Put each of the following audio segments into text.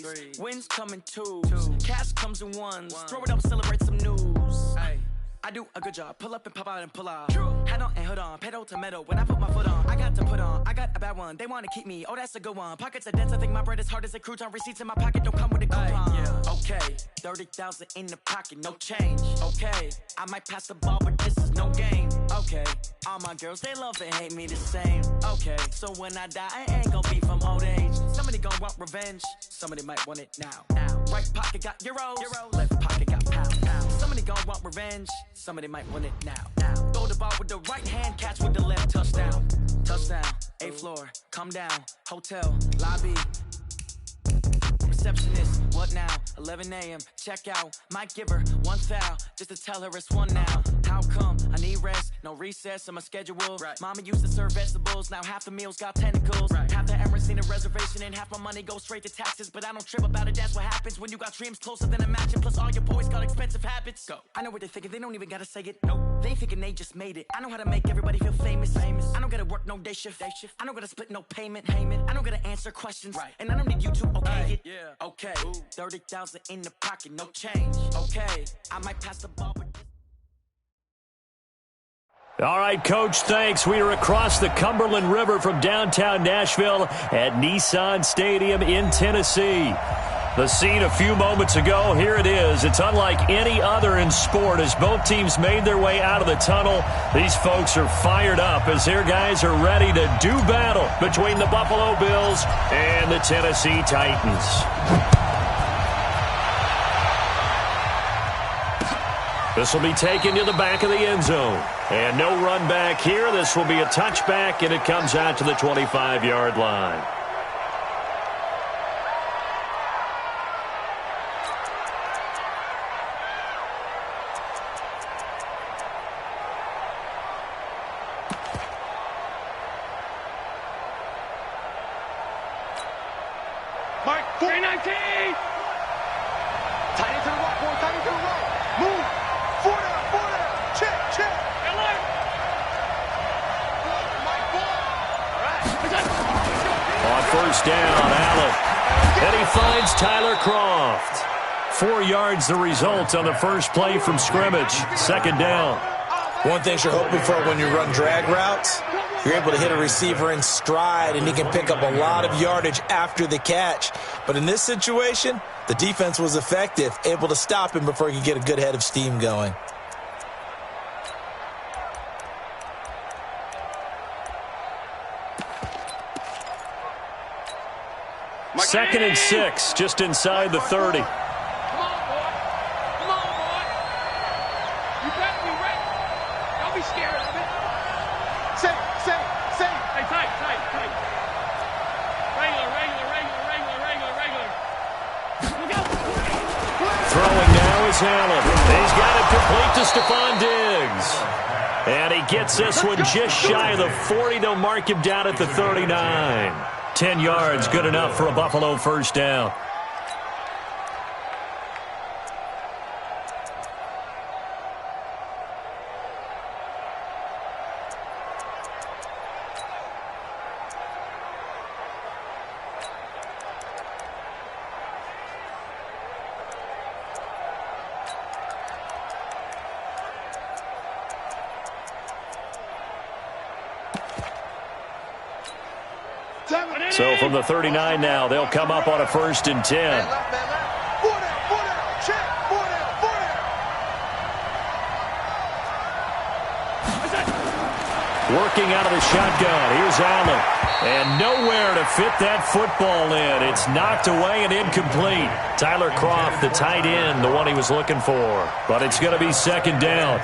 threes. Wins come in twos. Cash comes in ones. Throw it up, celebrate some news. Ay. I do a good job. Pull up and pop out and pull off. Head on and hood on. Pedal to metal. When I put my foot on, I got to put on. I got a bad one. They want to keep me. Oh, that's a good one. Pockets are dense. I think my bread is hard as a crouton. Receipts in my pocket don't come with a coupon. Yeah. Okay. 30,000 in the pocket. No change. Okay. I might pass the ball, but this is no game. Okay. All my girls, they love and hate me the same. Okay. So when I die, I ain't gonna be from old age. Somebody gonna want revenge. Somebody might want it now. Right pocket got euros. Left pocket got pounds. Somebody gonna want revenge. Somebody might want it now. Throw the ball with the right hand, catch with the left. Touchdown. Touchdown. 8th floor. Come down. Hotel. Lobby. Receptionist. What now? 11 a.m. Check out. Might give her one foul just to tell her it's one now. How come? I need rest. No recess in my schedule. Right. Mama used to serve vegetables. Now half the meals got tentacles. Right. Half the errands need a reservation and half my money goes straight to taxes. But I don't trip about it. That's what happens when you got dreams closer than a match. And plus all your boys got expensive habits. Go. I know what they're thinking. They don't even gotta say it. Nope. They thinking they just made it. I know how to make everybody feel famous. I don't gotta work no day shift. I don't gotta split no payment. I don't gotta answer questions. Right. And I don't need you to okay it. Yeah. Okay. 30,000 in the pocket. No change. Okay. I might pass the ball, but... All right, Coach, thanks. We are across the Cumberland River from downtown Nashville at Nissan Stadium in Tennessee. The scene a few moments ago, here it is. It's unlike any other in sport as both teams made their way out of the tunnel. These folks are fired up as their guys are ready to do battle between the Buffalo Bills and the Tennessee Titans. This will be taken to the back of the end zone. And no run back here. This will be a touchback, and it comes out to the 25-yard line. Mark, 319! Tight into the right, boy, tight into the right. Move! 4 down, check. On first down, Allen. And he finds Tyler Croft. 4 yards the result on the first play from scrimmage. Second down. One thing you're hoping for when you run drag routes, you're able to hit a receiver in stride, and he can pick up a lot of yardage after the catch. But in this situation, the defense was effective, able to stop him before he could get a good head of steam going. Second and 6, just inside the 30. Come on, boy. You better be ready. Don't be scared of it. Say. Hey, tight. Regular. Look out. Throwing now is Allen. He's got it complete to Stephon Diggs. And he gets this one just shy of the 40. They'll mark him down at the 39. 10 yards, good enough for a Buffalo first down. So from the 39 now, they'll come up on a 1st and 10. Man left. 4 down, check. 4 down. Working out of the shotgun. Here's Allen. And nowhere to fit that football in. It's knocked away and incomplete. Tyler Croft, the tight end, the one he was looking for. But it's going to be second down.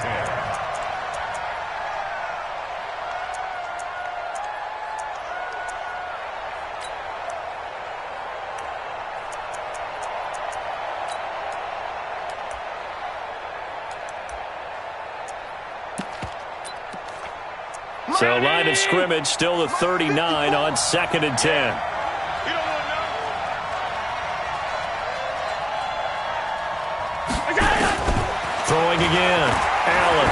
So line of scrimmage, still the 39 on 2nd and 10. Throwing again. Allen.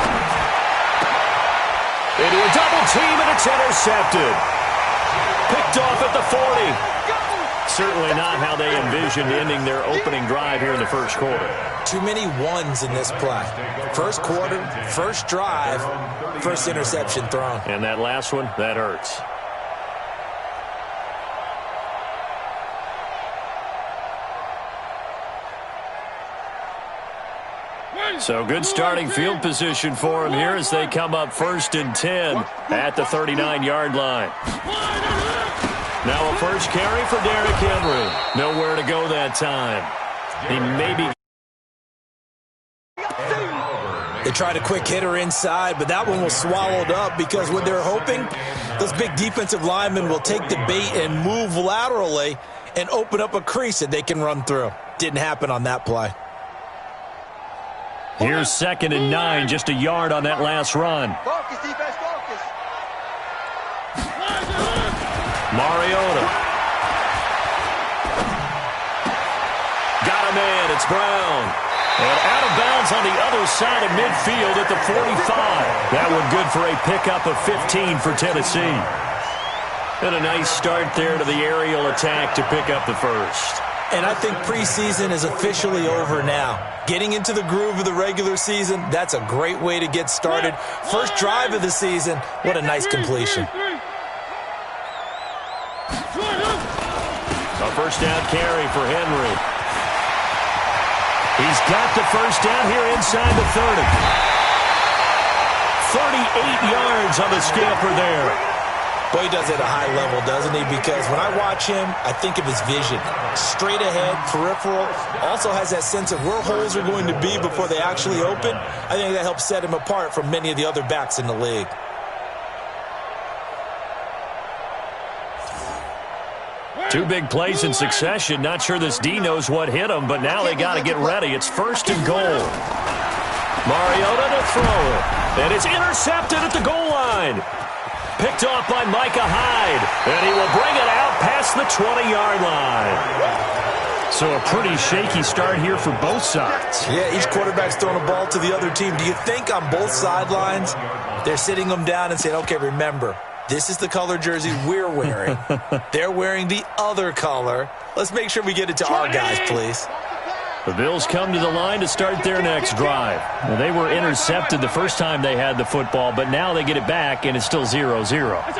Into a double team, and it's intercepted. Picked off at the 40. Certainly not how they envisioned ending their opening drive here in the first quarter. Too many ones in this play. First quarter, first drive, first interception thrown. And that last one, that hurts. So good starting field position for him here as they come up 1st and 10 at the 39-yard line. Now a first carry for Derrick Henry. Nowhere to go that time. He maybe... They tried a quick hitter inside, but that one was swallowed up because what they're hoping, those big defensive linemen will take the bait and move laterally and open up a crease that they can run through. Didn't happen on that play. Here's 2nd and 9, just a yard on that last run. Focus, defense, focus. Mariota. Got a man, it's Brown. And out of bounds on the other side of midfield at the 45. That one good for a pickup of 15 for Tennessee. And a nice start there to the aerial attack to pick up the first. And I think preseason is officially over now. Getting into the groove of the regular season, that's a great way to get started. First drive of the season, what a nice completion. A first down carry for Henry. He's got the first down here inside the 30. 38 yards on the scamper there. Boy, he does it at a high level, doesn't he? Because when I watch him, I think of his vision. Straight ahead, peripheral. Also has that sense of where holes are going to be before they actually open. I think that helps set him apart from many of the other backs in the league. Two big plays in succession. Not sure this D knows what hit him, but now they got to get ready. It's 1st and goal. Mariota to throw it. And it's intercepted at the goal line. Picked off by Micah Hyde. And he will bring it out past the 20-yard line. So a pretty shaky start here for both sides. Yeah, each quarterback's throwing a ball to the other team. Do you think on both sidelines they're sitting them down and saying, okay, remember, this is the color jersey we're wearing. They're wearing the other color. Let's make sure we get it to our guys, please. The Bills come to the line to start their next drive. Well, they were intercepted the first time they had the football, but now they get it back, and it's still 0-0.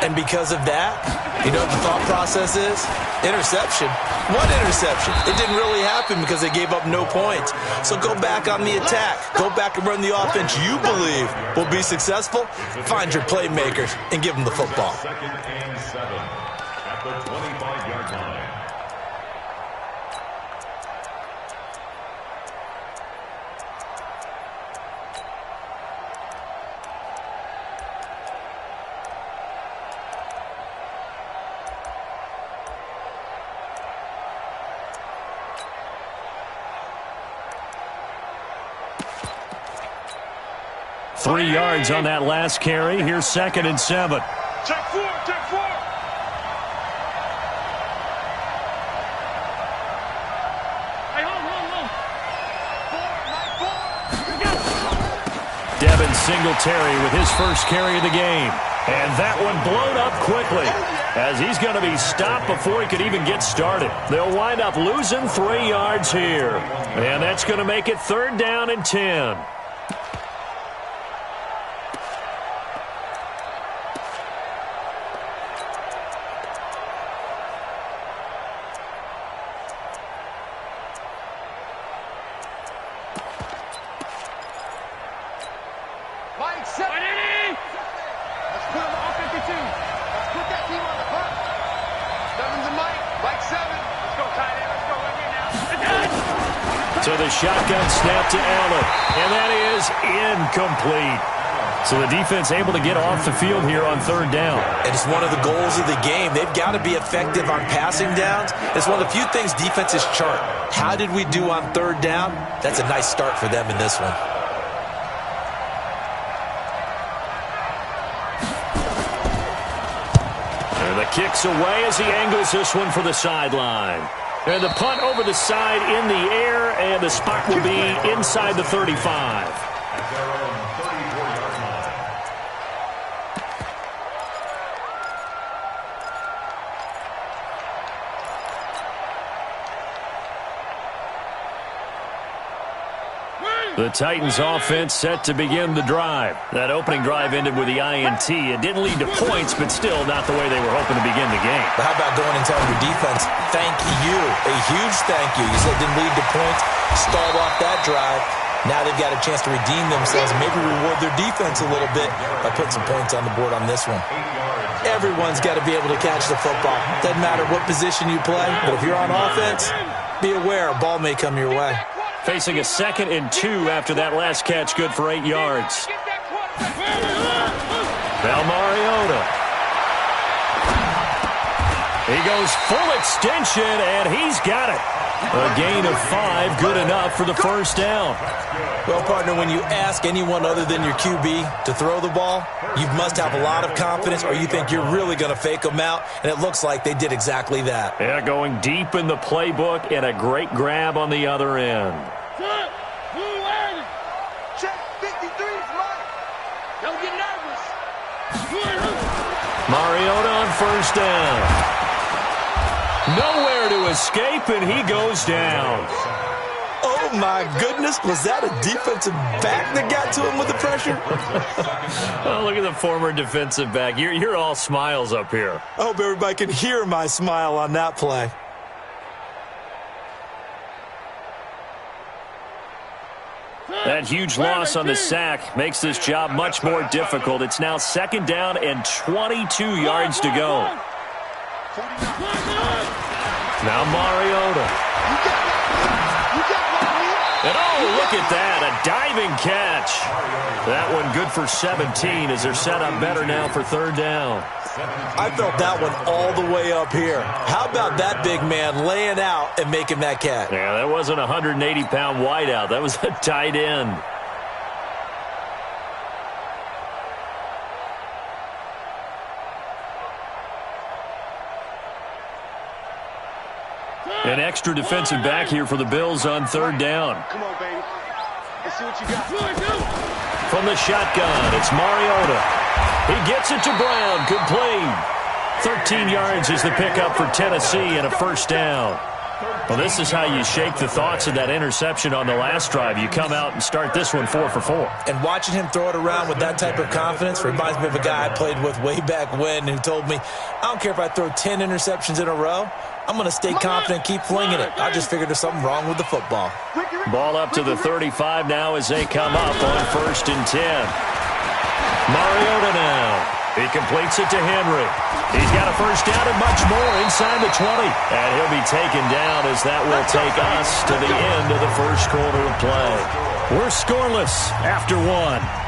And because of that, you know what the thought process is? Interception. What interception? It didn't really happen because they gave up no points. So go back on the attack. Go back and run the offense you believe will be successful. Find your playmakers and give them the football. 2nd and 7 at the 25-yard line. Three yards on that last carry. Here's 2nd and 7. Check 4, check 4. Hey, hold. 4, Devin Singletary with his first carry of the game. And that one blown up quickly as he's going to be stopped before he could even get started. They'll wind up losing 3 yards here. And that's going to make it 3rd down and 10. Mike, 7. Let's put him on 52. Let's put that team on the front. 7's a Mike. Mike 7. Let's go, tight end. Let's go right here now. So the shotgun snap to Allen. And that is incomplete. So the defense able to get off the field here on 3rd down. And it's one of the goals of the game. They've got to be effective on passing downs. It's one of the few things defenses chart. How did we do on 3rd down? That's a nice start for them in this one. And the kick's away as he angles this one for the sideline. And the punt over the side in the air, and the spot will be inside the 35. The Titans offense set to begin the drive. That opening drive ended with the INT. It didn't lead to points, but still not the way they were hoping to begin the game. But how about going and telling your defense, thank you, a huge thank you. You said it didn't lead to points, stalled off that drive. Now they've got a chance to redeem themselves, maybe reward their defense a little bit by putting some points on the board on this one. Everyone's got to be able to catch the football. Doesn't matter what position you play, but if you're on offense, be aware a ball may come your way. Facing a 2nd and 2 after that last catch, good for 8 yards. Now Mariota. He goes full extension, and he's got it. A gain of 5, good enough for the first down. Well, partner, when you ask anyone other than your QB to throw the ball, you must have a lot of confidence or you think you're really going to fake them out, and it looks like they did exactly that. Yeah, going deep in the playbook and a great grab on the other end. Check 53's Mike. Don't get nervous. Mariota on first down. Nowhere to escape, and he goes down. Oh, my goodness. Was that a defensive back that got to him with the pressure? Oh, look at the former defensive back. You're all smiles up here. I hope everybody can hear my smile on that play. That huge loss on the sack makes this job much more difficult. It's now 2nd down and 22 yards to go. Now Mariota. And oh, look at that, a diving catch. That one good for 17 as they're set up better now for 3rd down. I felt that one all the way up here. How about that big man laying out and making that catch? Yeah, that wasn't a 180-pound wideout. That was a tight end. An extra defensive back here for the Bills on 3rd down. Come on, baby. Let's see what you got. From the shotgun, it's Mariota. He gets it to Brown. Complete. 13 yards is the pickup for Tennessee and a first down. Well, this is how you shake the thoughts of that interception on the last drive. You come out and start this one 4 for 4. And watching him throw it around with that type of confidence reminds me of a guy I played with way back when who told me, I don't care if I throw 10 interceptions in a row, I'm going to stay confident and keep flinging it. I just figured there's something wrong with the football. Ball up to the 35 now as they come up on 1st and 10. Mariota now. He completes it to Henry. He's got a first down and much more inside the 20. And he'll be taken down as that will take us to the end of the first quarter of play. We're scoreless after 1.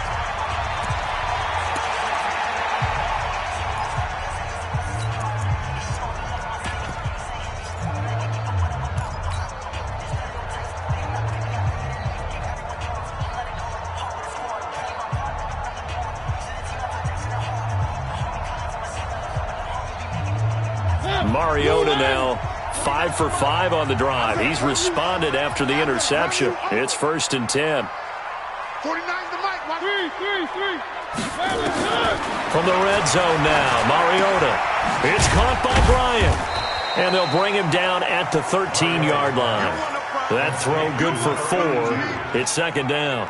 Mariota now 5 for 5 on the drive. He's responded after the interception. It's 1st and 10. 49's the mic. 3. From the red zone now, Mariota. It's caught by Bryant. And they'll bring him down at the 13-yard line. That throw good for 4. It's 2nd down.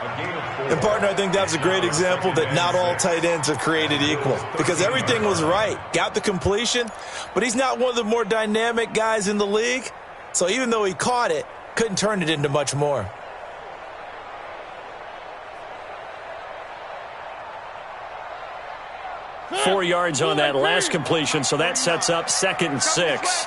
And, partner, I think that's a great example that not all tight ends are created equal because everything was right. Got the completion, but he's not one of the more dynamic guys in the league. So even though he caught it, couldn't turn it into much more. Four yards on that last completion, so that sets up 2nd and 6.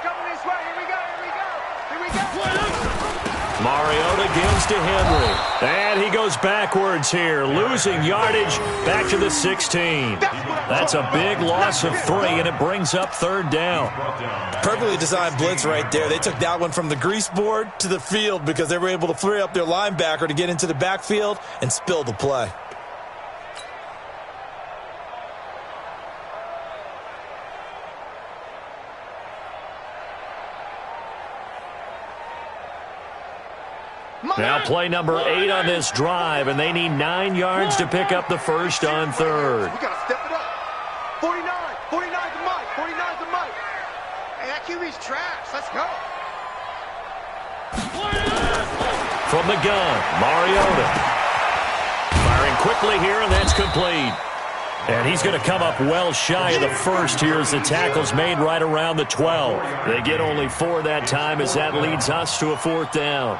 Mariota gives to Henry. And he goes backwards here, losing yardage back to the 16. That's a big loss of 3, and it brings up 3rd down. Perfectly designed blitz right there. They took that one from the grease board to the field because they were able to free up their linebacker to get into the backfield and spill the play. Now play number 8 on this drive, and they need 9 yards to pick up the first on 3rd. We got to step it up. 49. 49's the mic. 49's the mic. Hey, that QB's trash. Let's go. From the gun, Mariota. quickly here, and that's complete. And he's going to come up well shy of the first here as the tackle's made right around the 12. They get only 4 that time as that leads us to a 4th down.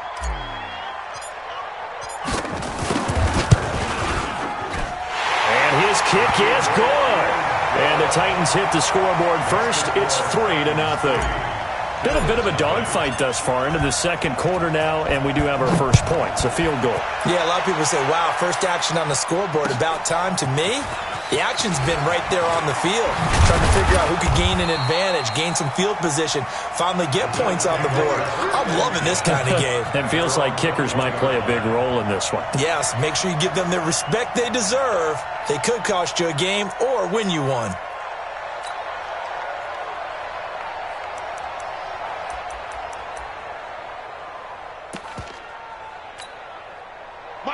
And his kick is good. And the Titans hit the scoreboard first. It's 3-0. Been a bit of a dogfight thus far into the second quarter now, and we do have our first points, a field goal. Yeah, a lot of people say, wow, first action on the scoreboard, about time. To me, the action's been right there on the field, trying to figure out who could gain an advantage, gain some field position, finally get points on the board. I'm loving this kind of game. It feels like kickers might play a big role in this one. Yes, make sure you give them the respect they deserve. They could cost you a game or win you one.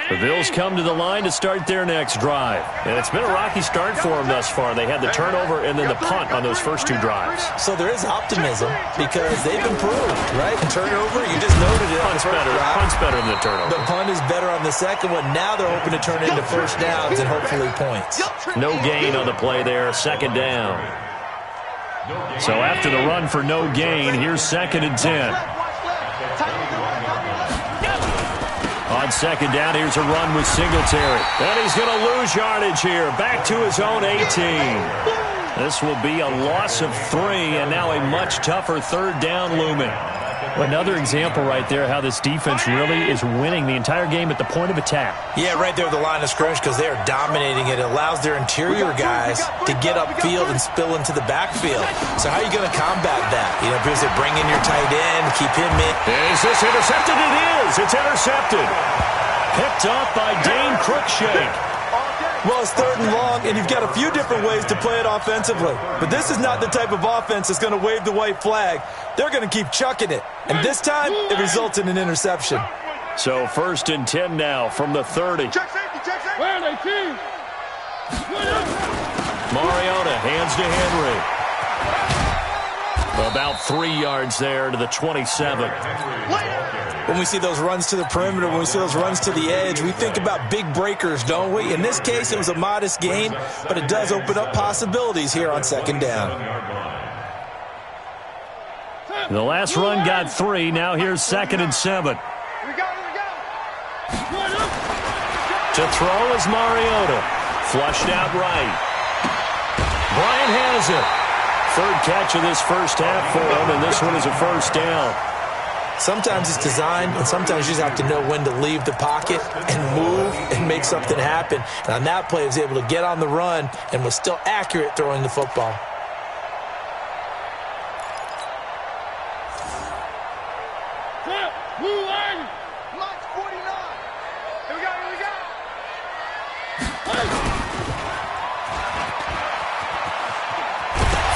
The Bills come to the line to start their next drive. And it's been a rocky start for them thus far. They had the turnover and then the punt on those first 2 drives. So there is optimism because they've improved, right? The turnover, you just noted it. Punt's better than the turnover. The punt is better on the second one. Now they're hoping to turn it into first downs and hopefully points. No gain on the play there, 2nd down. So after the run for no gain, here's 2nd and 10. On 2nd down, here's a run with Singletary. And he's going to lose yardage here. Back to his own 18. This will be a loss of 3, and now a much tougher 3rd down looming. Another example right there how this defense really is winning the entire game at the point of attack. Yeah, right there at the line of scrimmage because they are dominating it. It allows their interior guys to get upfield and spill into the backfield. So how are you going to combat that? You know, because they bring in your tight end, keep him in. Is this intercepted? It is. It's intercepted. Picked off by Dane Cruikshank. Well, it's 3rd and long, and you've got a few different ways to play it offensively. But this is not the type of offense that's going to wave the white flag. They're going to keep chucking it. And this time, it results in an interception. So 1st and 10 now from the 30. Where are they, team? Mariota hands to Henry. About 3 yards there to the 27. When we see those runs to the perimeter, when we see those runs to the edge, we think about big breakers, don't we? In this case, it was a modest gain, but it does open up possibilities here on 2nd down. The last run got 3. Now here's 2nd and 7. Here we go. To throw is Mariota. Flushed out right. Bryant has it. 3rd catch of this first half for him, and this one is a first down. Sometimes it's designed, and sometimes you just have to know when to leave the pocket and move and make something happen. And on that play, he was able to get on the run and was still accurate throwing the football. March 49. Here we go.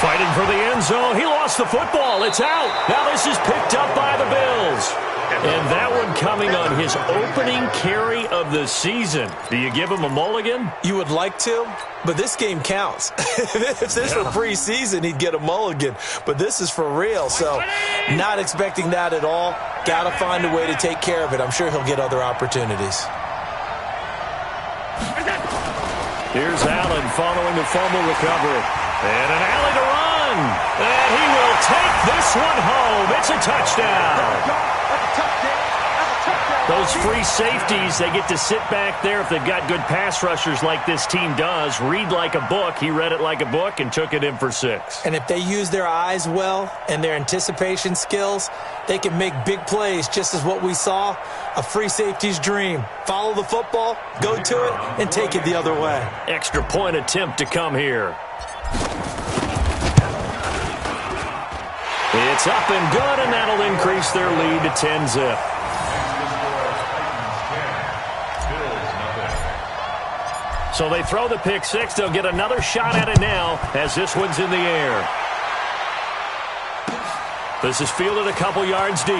Fighting for the end zone. He lost the football. It's out. Now this is picked up by the Bills. And that one coming on his opening carry of the season. Do you give him a mulligan? You would like to, but this game counts. If this were preseason, he'd get a mulligan. But this is for real, so not expecting that at all. Got to find a way to take care of it. I'm sure he'll get other opportunities. Here's Allen following the fumble recovery. And an alley to run. And he will take this one home. It's a touchdown. Those free safeties, they get to sit back there if they've got good pass rushers like this team does. Read like a book. He read it like a book and took it in for 6. And if they use their eyes well and their anticipation skills, they can make big plays, just as what we saw, a free safety's dream. Follow the football, go to it, and take it the other way. Extra point attempt to come here. It's up and good, and that'll increase their lead to 10-zip. So they throw the pick 6. They'll get another shot at it now as this one's in the air. This is fielded a couple yards deep.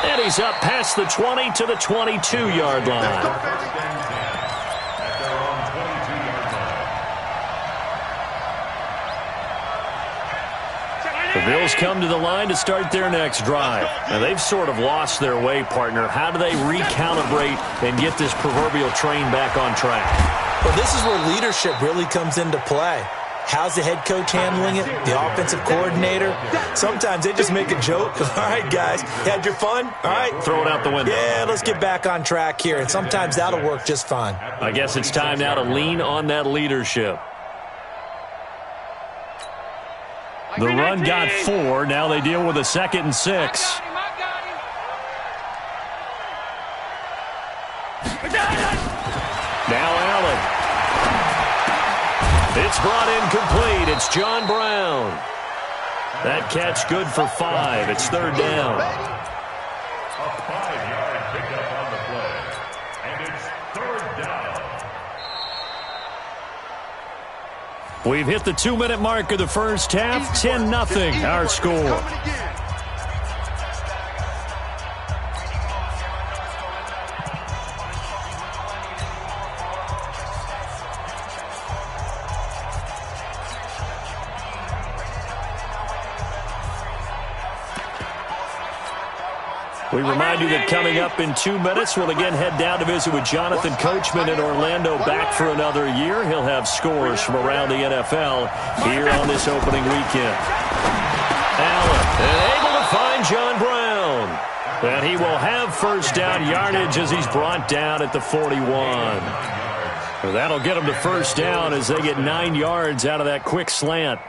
And he's up past the 20 to the 22-yard line. The Bills come to the line to start their next drive. Now, they've sort of lost their way, partner. How do they recalibrate and get this proverbial train back on track? Well, this is where leadership really comes into play. How's the head coach handling it? The offensive coordinator? Sometimes they just make a joke. All right, guys, you had your fun? All right. Throw it out the window. Yeah, let's get back on track here. And sometimes that'll work just fine. I guess it's time now to lean on that leadership. The run got 4. Now they deal with a 2nd and 6. Now Allen. It's brought in complete. It's John Brown. That catch good for 5. It's 3rd down. A 5-yard pickup on the play. And it's 3rd down. We've hit the 2-minute mark of the first half. 10-0 our score. We remind you that coming up in 2 minutes, we'll again head down to visit with Jonathan Coachman in Orlando, back for another year. He'll have scores from around the NFL here on this opening weekend. Allen, able to find John Brown. And he will have first down yardage as he's brought down at the 41. That'll get him to first down as they get 9 yards out of that quick slant.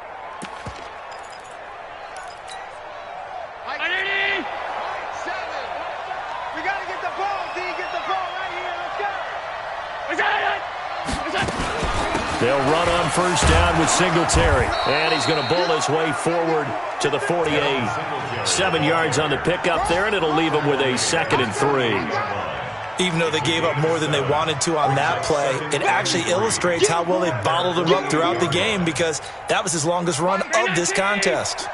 They'll run on first down with Singletary. And he's going to bull his way forward to the 48. 7 yards on the pickup there, and it'll leave him with a 2nd and 3. Even though they gave up more than they wanted to on that play, it actually illustrates how well they bottled him up throughout the game, because that was his longest run of this contest.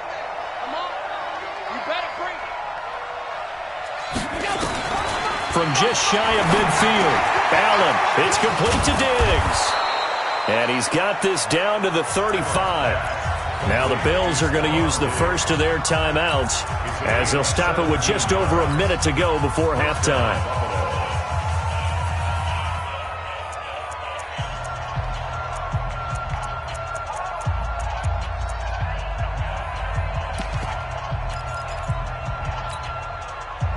From just shy of midfield, Allen, it's complete to Diggs. And he's got this down to the 35. Now the Bills are going to use the first of their timeouts as they'll stop it with just over a minute to go before halftime.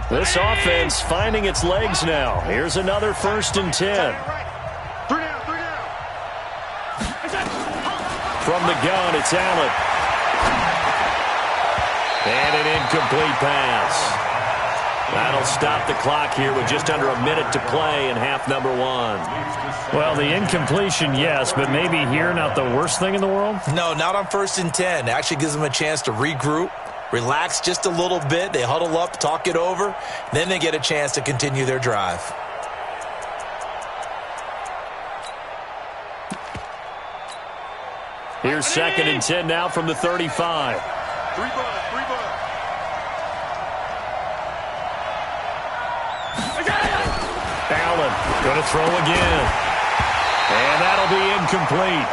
This offense finding its legs now. Here's another 1st and 10. From the gun, it's Allen. And an incomplete pass. That'll stop the clock here with just under a minute to play in half number 1. Well, the incompletion, yes, but maybe here not the worst thing in the world? No, not on 1st and 10. It actually gives them a chance to regroup, relax just a little bit. They huddle up, talk it over. Then they get a chance to continue their drive. Here's 2nd and 10 now from the 35. Allen going to throw again. And that'll be incomplete.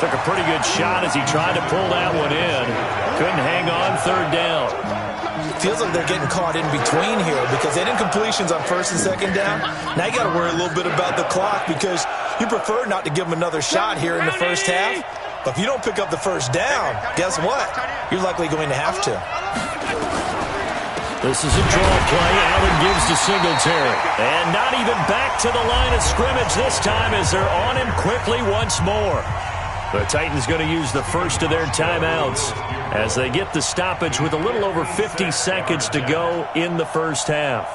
Took a pretty good shot as he tried to pull that one in. Couldn't hang on, 3rd down. Feels like they're getting caught in between here because they had incompletions on 1st and 2nd down. Now you got to worry a little bit about the clock because you prefer not to give them another shot here in the first half. But if you don't pick up the first down, guess what? You're likely going to have to. This is a draw play. Allen gives to Singletary. And not even back to the line of scrimmage this time as they're on him quickly once more. The Titans going to use the first of their timeouts as they get the stoppage with a little over 50 seconds to go in the first half.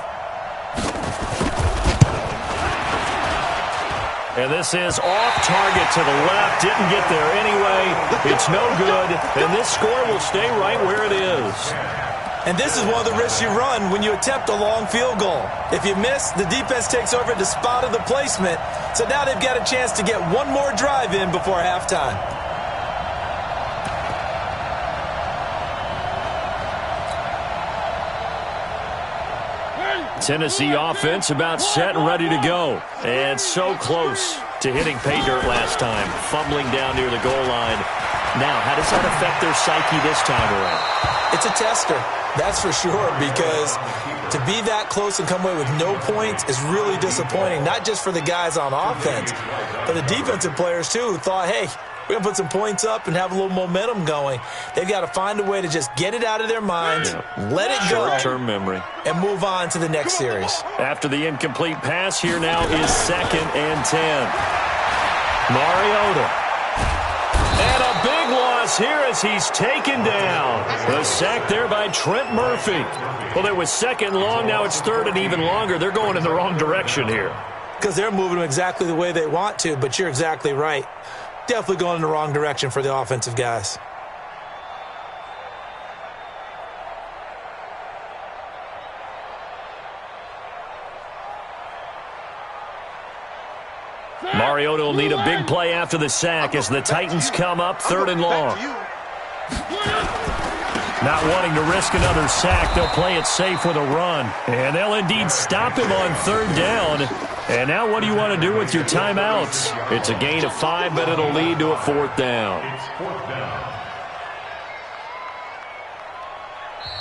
And this is off target to the left. Didn't get there anyway. It's no good. And this score will stay right where it is. And this is one of the risks you run when you attempt a long field goal. If you miss, the defense takes over at the spot of the placement. So now they've got a chance to get one more drive in before halftime. Tennessee offense about set and ready to go. And so close. to hitting pay dirt last time, fumbling down near the goal line. Now, how does that affect their psyche this time around? It's a tester, that's for sure, because to be that close and come away with no points is really disappointing, not just for the guys on offense, but the defensive players, too, who thought, hey, we're going to put some points up and have a little momentum going. They've got to find a way to just get it out of their minds, let it go, short-term memory, and move on to the next series. After the incomplete pass, here now is 2nd and 10. Mariota. And a big loss here as he's taken down. The sack there by Trent Murphy. Well, it was 2nd long. Now it's 3rd and even longer. They're going in the wrong direction here. Because they're moving them exactly the way they want to, but you're exactly right. Definitely going in the wrong direction for the offensive guys. Mariota will need a big play after the sack as the Titans come up 3rd and long. Not wanting to risk another sack, they'll play it safe with a run. And they'll indeed stop him on 3rd down. And now what do you want to do with your timeouts? It's a gain of 5, but it'll lead to a 4th down.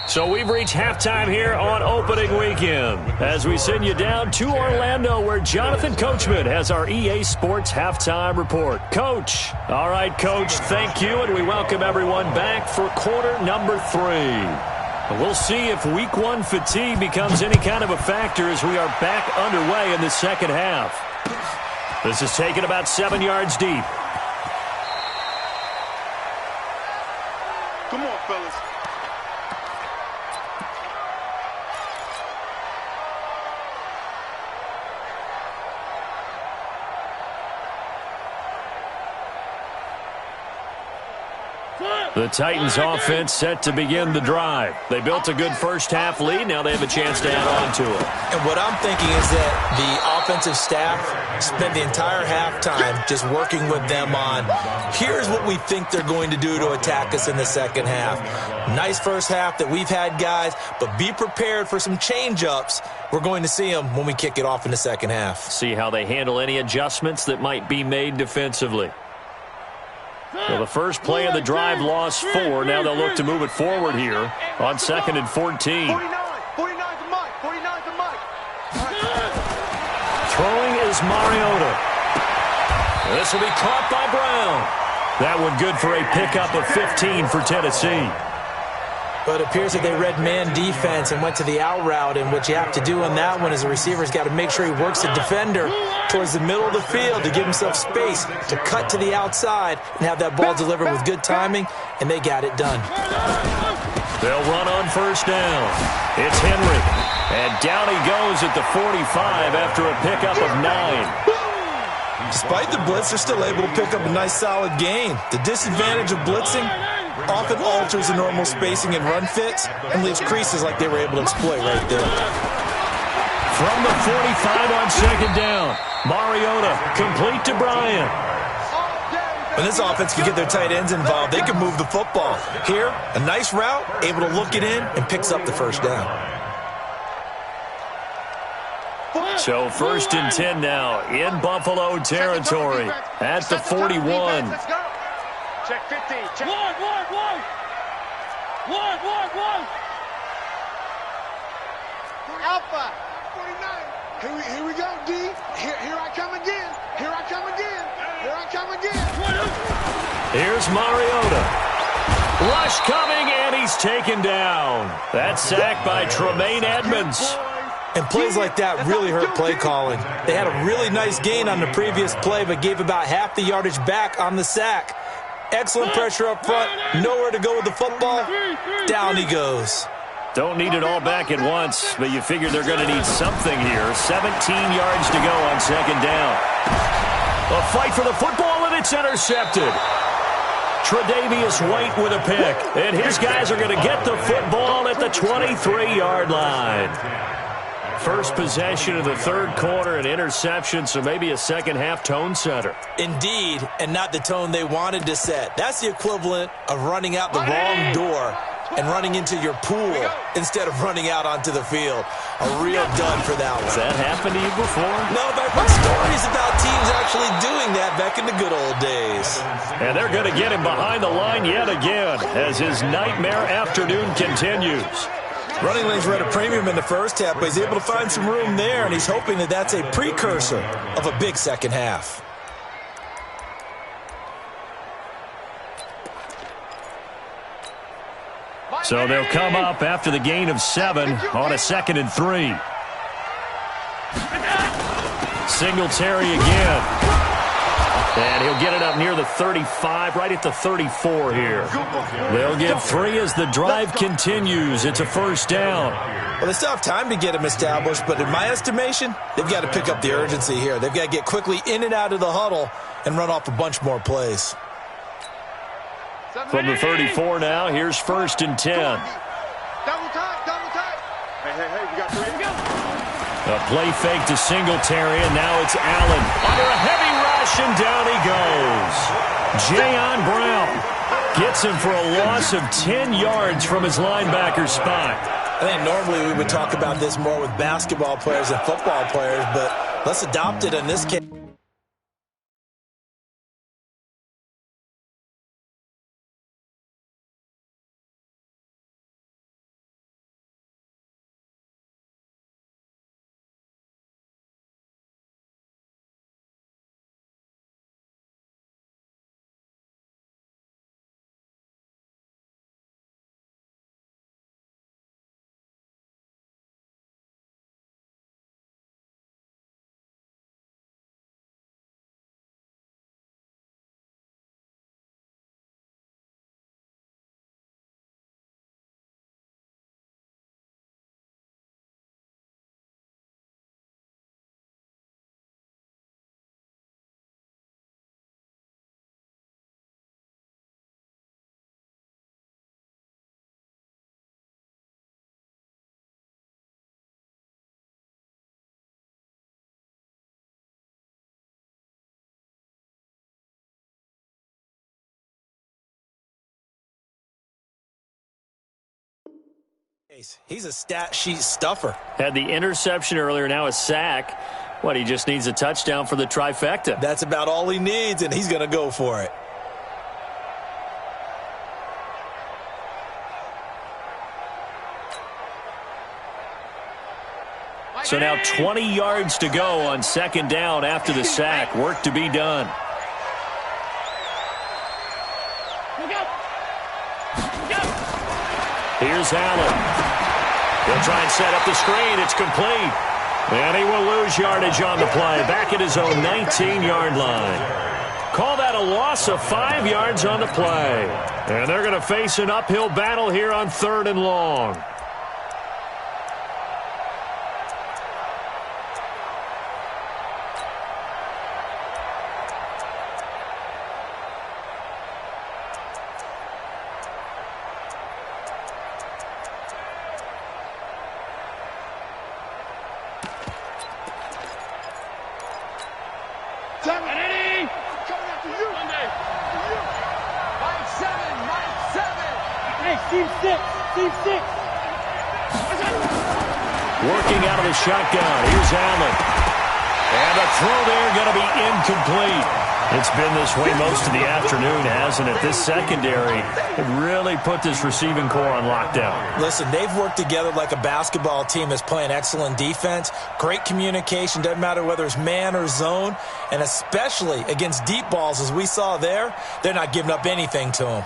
So we've reached halftime here on opening weekend as we send you down to Orlando where Jonathan Coachman has our EA Sports halftime report. Coach. All right, Coach, thank you, and we welcome everyone back for quarter number 3. We'll see if week 1 fatigue becomes any kind of a factor as we are back underway in the second half. This is taken about 7 yards deep. Come on, fellas. The Titans offense set to begin the drive. They built a good first half lead. Now they have a chance to add on to it. And what I'm thinking is that the offensive staff spent the entire halftime just working with them on, here's what we think they're going to do to attack us in the second half. Nice first half that we've had, guys, but be prepared for some change-ups. We're going to see them when we kick it off in the second half. See how they handle any adjustments that might be made defensively. Well, the first play of the drive lost 4. Now they'll look to move it forward here on 2nd and 14. 49's the mic. 49's the mic. Throwing is Mariota. This will be caught by Brown. That one good for a pickup of 15 for Tennessee. But it appears that they read man defense and went to the out route, and what you have to do on that one is the receiver's got to make sure he works the defender towards the middle of the field to give himself space to cut to the outside and have that ball delivered with good timing, and they got it done. They'll run on first down. It's Henry, and down he goes at the 45 after a pickup of 9. Despite the blitz, they're still able to pick up a nice solid gain. The disadvantage of blitzing often alters the normal spacing and run fits and leaves creases like they were able to exploit right there. From the 45 on second down, Mariota complete to Bryant. When this offense can get their tight ends involved, they can move the football. Here, a nice route, able to look it in, and picks up the first down. So 1st and 10 now in Buffalo territory at the 41. Check 15. Check. One. Alpha. 49. Here we go, D. Here I come again. Here I come again. Here's Mariota. Rush coming, and he's taken down. That sack by Tremaine Edmonds. And plays like that really hurt play calling. They had a really nice gain on the previous play, but gave about half the yardage back on the sack. Excellent pressure up front. Nowhere to go with the football. Down he goes. Don't need it all back at once, but you figure they're going to need something here. 17 yards to go on second down. A fight for the football, and it's intercepted. Tre'Davious White with a pick. And his guys are going to get the football at the 23-yard line. First possession of the third quarter, an interception, so maybe a second-half tone setter. Indeed, and not the tone they wanted to set. That's the equivalent of running out the wrong door and running into your pool instead of running out onto the field. A real dud for that one. Has that happened to you before? No, but I've heard stories about teams actually doing that back in the good old days. And they're going to get him behind the line yet again as his nightmare afternoon continues. Running lanes were at a premium in the first half, but he's able to find some room there, and he's hoping that that's a precursor of a big second half. So they'll come up after the gain of 7 on a 2nd and 3. Singletary again. And he'll get it up near the 35, right at the 34 here. They'll get 3 as the drive continues. It's a first down. Well, they still have time to get him established, but in my estimation, they've got to pick up the urgency here. They've got to get quickly in and out of the huddle and run off a bunch more plays. From the 34 now, here's 1st and 10. Double time, double time. Hey, we got 3 to go. A play fake to Singletary, and now it's Allen. Under a heavy rush, and down he goes. Jayon Brown gets him for a loss of 10 yards from his linebacker spot. I think normally we would talk about this more with basketball players and football players, but let's adopt it in this case. He's a stat sheet stuffer. Had the interception earlier, now a sack. What, he just needs a touchdown for the trifecta. That's about all he needs, and he's going to go for it. So now 20 yards to go on 2nd down after the sack. Work to be done. Here's Allen. He'll try and set up the screen. It's complete. And he will lose yardage on the play. Back at his own 19-yard line. Call that a loss of 5 yards on the play. And they're going to face an uphill battle here on 3rd and long. Working out of the shotgun. Here's Allen. And a throw there going to be incomplete. It's been this way most of the afternoon, hasn't it? This secondary really put this receiving core on lockdown. Listen, they've worked together like a basketball team that's playing excellent defense. Great communication. Doesn't matter whether it's man or zone. And especially against deep balls, as we saw there, they're not giving up anything to them.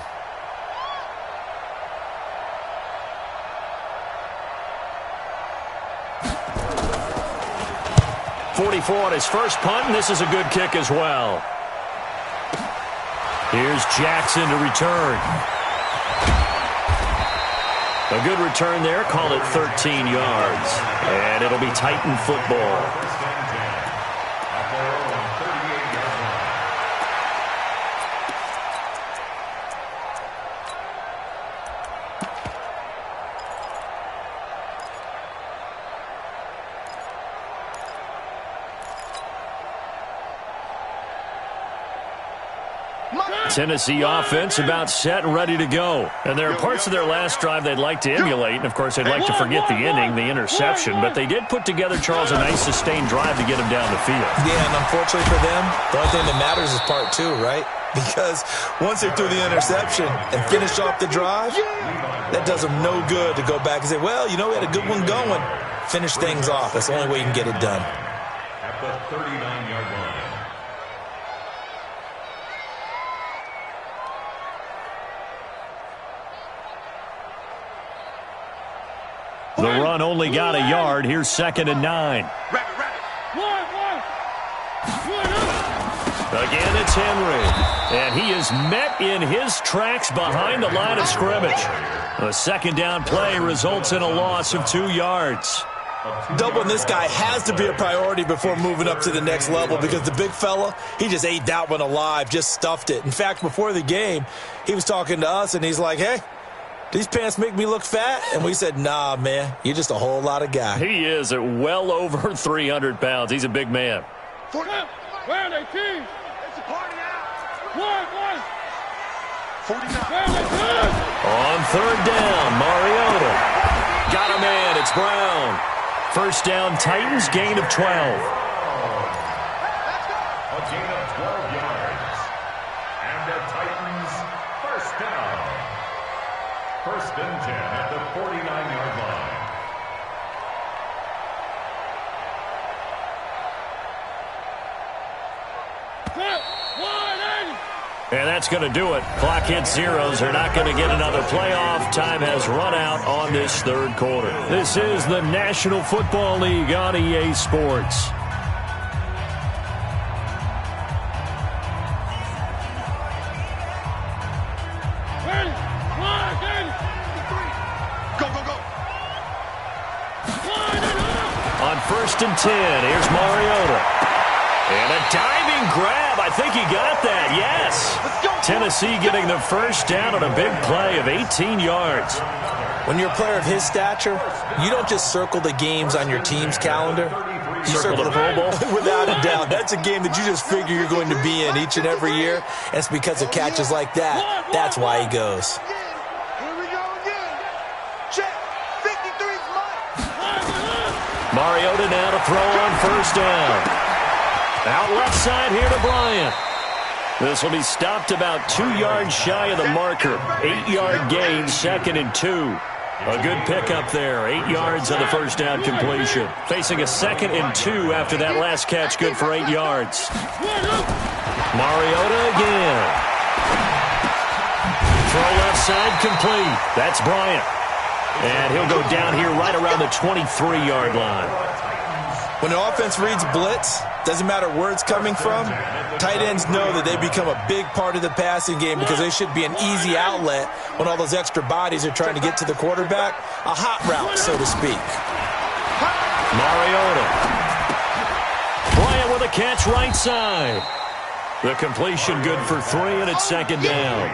44 on his first punt, and this is a good kick as well. Here's Jackson to return. A good return there. Call it 13 yards. And it'll be Titan football. Tennessee offense about set and ready to go. And there are parts of their last drive they'd like to emulate. And, of course, they'd like to forget the ending, the interception. But they did put together, Charles, a nice sustained drive to get them down the field. Yeah, and unfortunately for them, the only thing that matters is part two, right? Because once they threw the interception and finished off the drive, that does them no good to go back and say, well, you know, we had a good one going. Finish things off. That's the only way you can get it done. At the 39-yard line. The run only got a yard. Here's 2nd and 9. Again, it's Henry. And he is met in his tracks behind the line of scrimmage. The second down play results in a loss of 2 yards. Doubling this guy has to be a priority before moving up to the next level because the big fella, he just ate that one alive, just stuffed it. In fact, before the game, he was talking to us, and he's like, hey, these pants make me look fat? And we said, nah, man, you're just a whole lot of guy. He is at well over 300 pounds. He's a big man. Where are they, team? It's a party now. 49. On 3rd down, Mariota. Got a man. It's Brown. First down, Titans, gain of 12. A gain of 12 yards. And the Titans, first down. 1st and 10 at the 49-yard line. And that's going to do it. Clock hits zeros. They're not going to get another playoff. Time has run out on this 3rd quarter. This is the National Football League on EA Sports. On 1st and 10, here's Mariota. And a diving grab. I think he got that, yes. Tennessee getting the first down on a big play of 18 yards. When you're a player of his stature, you don't just circle the games on your team's calendar. You Circle the Pro Bowl? Without a doubt. That's a game that you just figure you're going to be in each and every year. And it's because of catches like that. That's why he goes. Here we go again. Check. 53's mine. Mariota now to throw on 1st down. Out left side here to Bryant. This will be stopped about 2 yards shy of the marker. 8-yard gain, 2nd and 2. A good pickup there. 8 yards on the first down completion. Facing a 2nd and 2 after that last catch, good for 8 yards. Mariota again. Throw left side complete. That's Bryant. And he'll go down here right around the 23-yard line. When the offense reads blitz, doesn't matter where it's coming from, tight ends know that they become a big part of the passing game because they should be an easy outlet when all those extra bodies are trying to get to the quarterback. A hot route, so to speak. Mariota. Bryant with a catch right side. The completion good for 3, and it's 2nd down.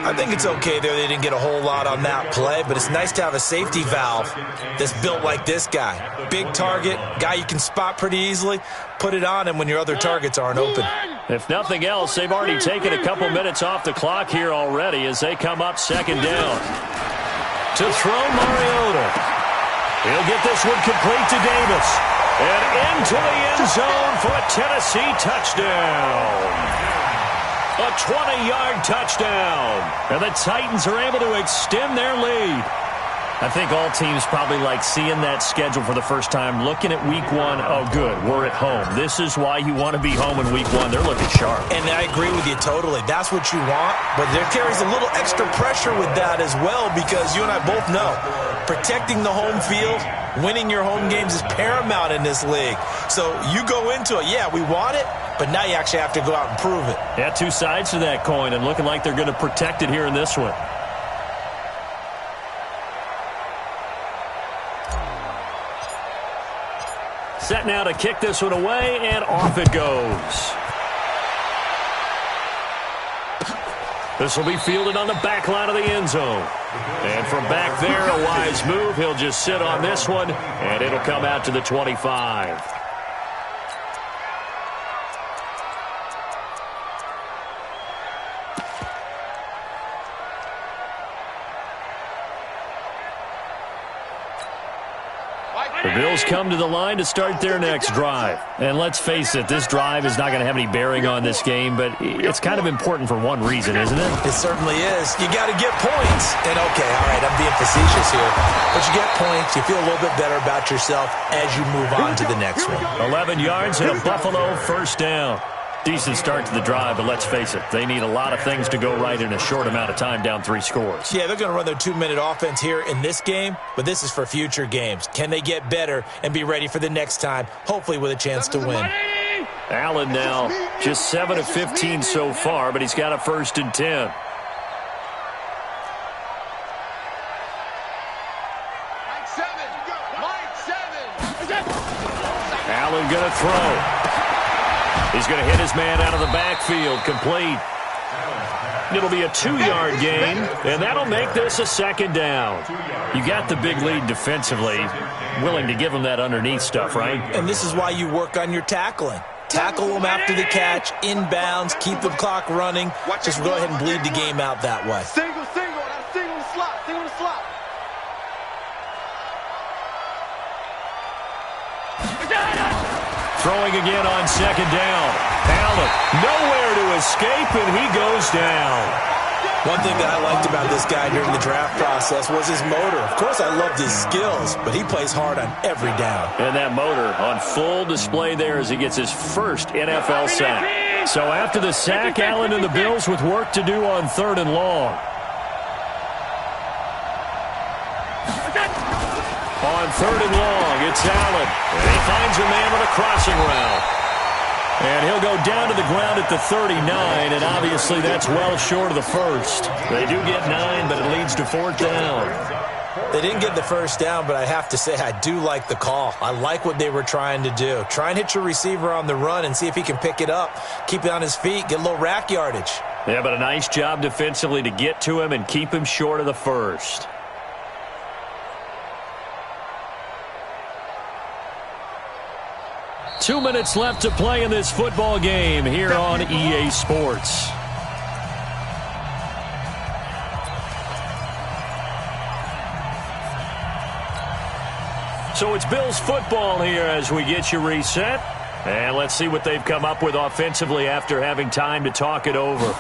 I think it's okay there. They didn't get a whole lot on that play, but it's nice to have a safety valve that's built like this guy. Big target, guy you can spot pretty easily. Put it on him when your other targets aren't open. If nothing else, they've already taken a couple minutes off the clock here already as they come up 2nd down. To throw Mariota. He'll get this one complete to Davis. And into the end zone for a Tennessee touchdown. A 20-yard touchdown. And the Titans are able to extend their lead. I think all teams probably like seeing that schedule for the first time, looking at week 1. Oh, good, we're at home. This is why you want to be home in week 1. They're looking sharp. And I agree with you totally. That's what you want. But there carries a little extra pressure with that as well because you and I both know protecting the home field, winning your home games is paramount in this league. So you go into it, yeah, we want it, but now you actually have to go out and prove it. Yeah, 2 sides to that coin and looking like they're going to protect it here in this one. Set now to kick this one away, and off it goes. This will be fielded on the back line of the end zone. And from back there, a wise move. He'll just sit on this one, and it'll come out to the 25. Bills come to the line to start their next drive. And let's face it, this drive is not going to have any bearing on this game, but it's kind of important for one reason, isn't it? It certainly is. You got to get points. And, okay, all right, I'm being facetious here. But you get points, you feel a little bit better about yourself as you move on to the next one. 11 yards and a Buffalo first down. Decent start to the drive, but let's face it, they need a lot of things to go right in a short amount of time, down 3 scores. Yeah, they're going to run their 2-minute offense here in this game, but this is for future games. Can they get better and be ready for the next time, hopefully with a chance to win? Allen now just 7 of 15 so far, but he's got a 1st and 10. Allen going to throw. He's going to hit his man out of the backfield, complete. It'll be a 2-yard gain, and that'll make this a 2nd down. You got the big lead defensively, willing to give him that underneath stuff, right? And this is why you work on your tackling. Tackle them after the catch, inbounds, keep the clock running. Just go ahead and bleed the game out that way. Single. That's single the slot. Single the slot. Throwing again on 2nd down. Allen nowhere to escape, and he goes down. One thing that I liked about this guy during the draft process was his motor. Of course, I loved his skills, but he plays hard on every down. And that motor on full display there as he gets his first NFL sack. So after the sack, Allen and the Bills with work to do on 3rd and long. On 3rd and long, it's Allen. And he finds a man with a crossing route. And he'll go down to the ground at the 39, and obviously that's well short of the 1st. They do get 9, but it leads to 4th down. They didn't get the 1st down, but I have to say I do like the call. I like what they were trying to do. Try and hit your receiver on the run and see if he can pick it up. Keep it on his feet, get a little rack yardage. Yeah, but a nice job defensively to get to him and keep him short of the 1st. Two minutes left to play in this football game here on EA Sports. So it's Bills football here as we get you reset. And let's see what they've come up with offensively after having time to talk it over.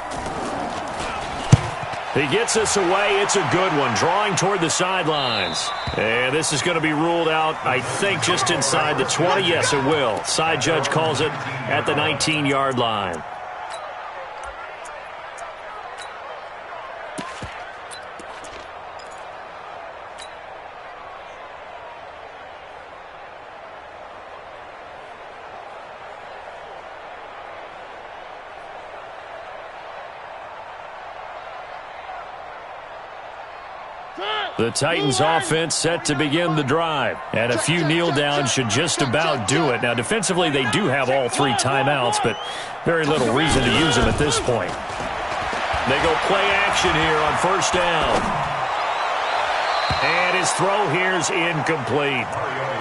He gets us away. It's a good one, drawing toward the sidelines. And this is going to be ruled out, I think, just inside the 20. Yes, it will. Side judge calls it at the 19-yard line. The Titans offense set to begin the drive. And a few kneel downs should just about do it. Now, defensively, they do have all 3 timeouts, but very little reason to use them at this point. They go play action here on 1st down. And his throw here's incomplete.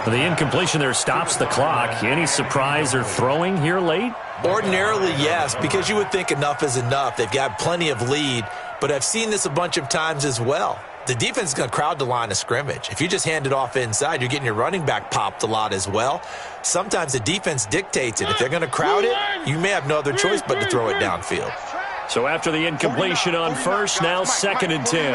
The incompletion there stops the clock. Any surprise they're throwing here late? Ordinarily, yes, because you would think enough is enough. They've got plenty of lead, but I've seen this a bunch of times as well. The defense is going to crowd the line of scrimmage. If you just hand it off inside, you're getting your running back popped a lot as well. Sometimes the defense dictates it. If they're going to crowd it, you may have no other choice but to throw it downfield. So after the incompletion on 1st, now 2nd and 10.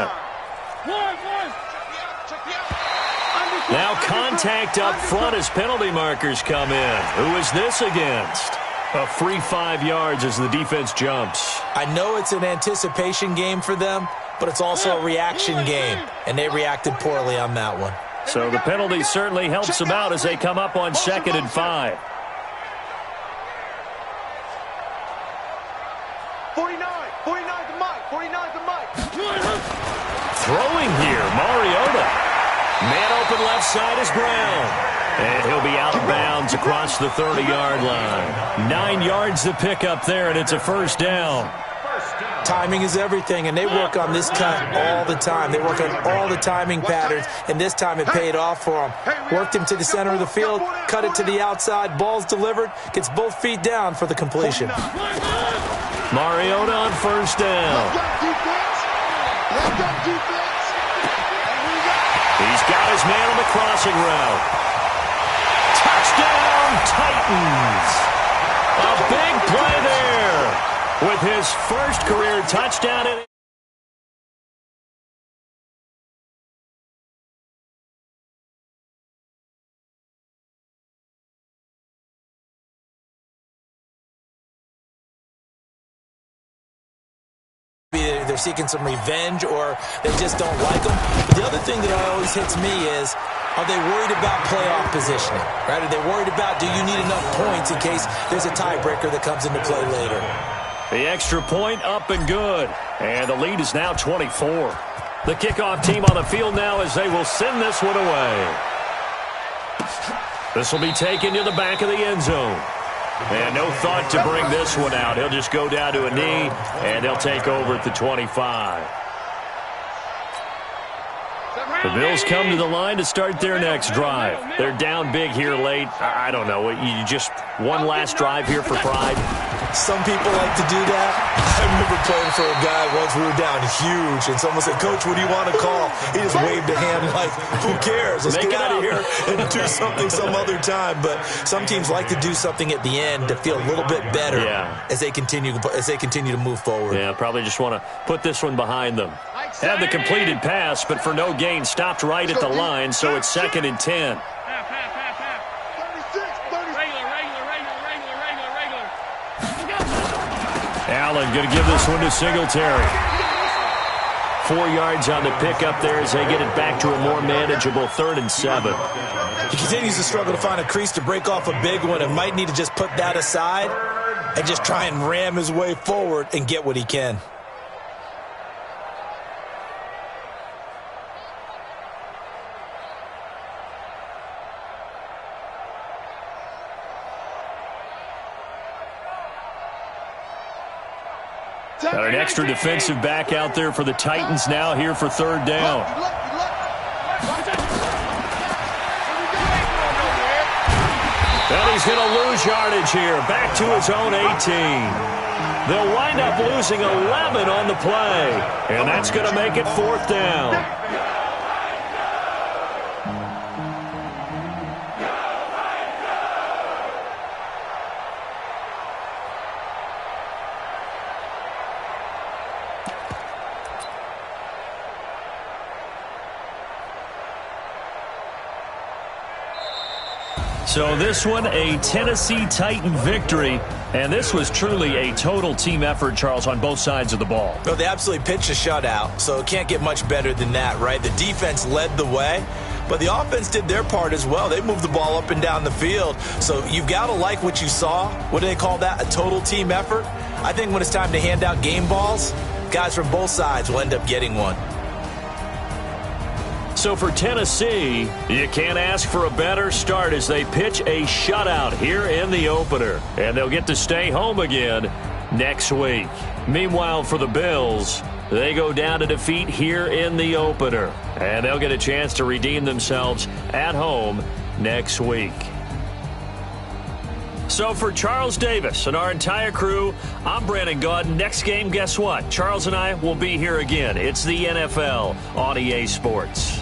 Now contact up front as penalty markers come in. Who is this against? A free 5 yards as the defense jumps. I know it's an anticipation game for them, but it's also a reaction game, and they reacted poorly on that one. So the penalty certainly helps them out as they come up on 2nd and 5. 49 the mic, 49 the mic. Throwing here, Mariota. Man open left side is Brown. And he'll be out of bounds across the 30-yard line. 9 yards to pick up there, and it's a 1st down. Timing is everything, and they work on this cut all the time. They work on all the timing patterns, and this time it paid off for them. Worked him to the center of the field, cut it to the outside, ball's delivered, gets both feet down for the completion. Mariota on 1st down. Let's go, defense. He's got his man on the crossing route. Titans. A big play there with his first career touchdown. They're seeking some revenge or they just don't like them. But the other thing that always hits me is, are they worried about playoff positioning? Right? Are they worried about, do you need enough points in case there's a tiebreaker that comes into play later? The extra point up and good. And the lead is now 24. The kickoff team on the field now as they will send this one away. This will be taken to the back of the end zone. And no thought to bring this one out. He'll just go down to a knee, and they'll take over at the 25. The Bills come to the line to start their next drive. They're down big here late. I don't know. You just one last drive here for pride. Some people like to do that. I remember playing for a guy once. We were down huge, and someone said, "Coach, what do you want to call?" He just waved a hand like, "Who cares? Let's get out of here and do something some other time." But some teams like to do something at the end to feel a little bit better as they continue to move forward. Yeah, probably just want to put this one behind them. Had the completed pass, but for no gain, stopped right at the line, so it's 2nd and 10. Allen going to give this one to Singletary. 4 yards on the pickup there as they get it back to a more manageable 3rd and 7. He continues to struggle to find a crease to break off a big one and might need to just put that aside and just try and ram his way forward and get what he can. Got an extra defensive back out there for the Titans now here for 3rd down. Well, he's going to lose yardage here. Back to his own 18. They'll wind up losing 11 on the play. And that's going to make it 4th down. So this one, a Tennessee Titan victory. And this was truly a total team effort, Charles, on both sides of the ball. No, they absolutely pitched a shutout, so it can't get much better than that, right? The defense led the way, but the offense did their part as well. They moved the ball up and down the field. So you've got to like what you saw. What do they call that? A total team effort? I think when it's time to hand out game balls, guys from both sides will end up getting one. So for Tennessee, you can't ask for a better start as they pitch a shutout here in the opener. And they'll get to stay home again next week. Meanwhile, for the Bills, they go down to defeat here in the opener. And they'll get a chance to redeem themselves at home next week. So for Charles Davis and our entire crew, I'm Brandon Gaudin. Next game, guess what? Charles and I will be here again. It's the NFL on EA Sports.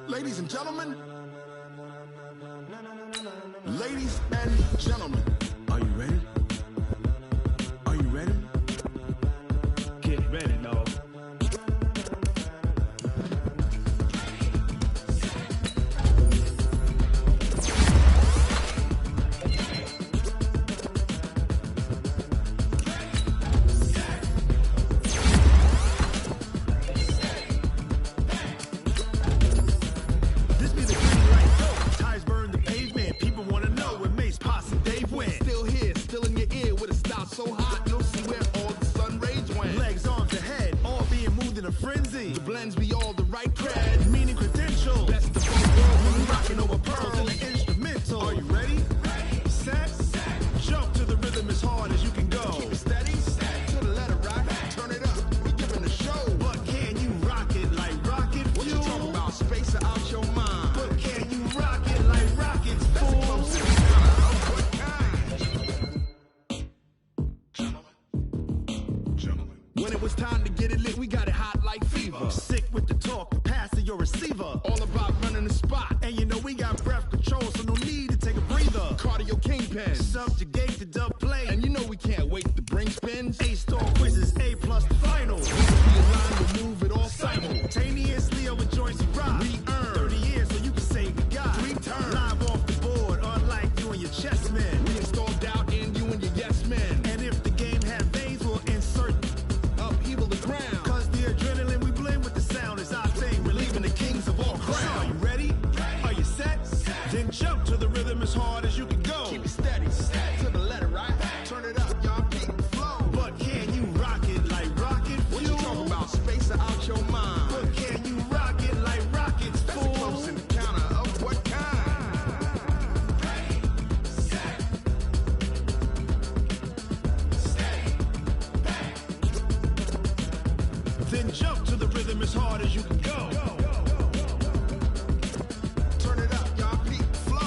Ladies and gentlemen, are you ready? Are you ready? Get ready, dog. so hot, you'll see where all the sun rays went. Legs, arms, the head, all being moved in a frenzy. The blends be all the right cred, meaning credentials. Best of both worlds when we rocking over pearls in the instrumental. Are you ready? Set, jump to the rhythm as hard as you can go. Keep it steady, to the letter rock, turn it up, we giving a show. But can you rock it like rocket fuel? What you talking about, space or out your mind? But can you rock it like rockets, fool? When it was time to get it lit, we got it hot like fever. Sick with the talk, passing your receiver. All about running the spot. And you know we got breath control, so no need to take a breather. Cardio kingpin, subjugate the dub play. And you know we can't wait to bring spins. A-star quizzes, A+ the final. We align, we move it all simultaneously over joints we rock. We earn 30 years, so you can say we got 3 turns. Live off the board, unlike you and your chess men. We install doubt in you and your yes men. And if the game had veins, we'll insert upheaval the ground. Cause the adrenaline we blend with the sound is our thing, relieving the kings of all crowns. Are you ready? Are you set? Then jump to the rhythm as hard as you can go. Keep it steady, to the letter right. Turn it up, y'all beat the flow. But can you rock it like rocket fuel? What you talking about, space or out your mind? But can you rock it like rockets, fool? That's a close encounter of what kind? Ready, set, steady, back. Then jump to the rhythm as hard as you can go. Turn it up, y'all beat the flow.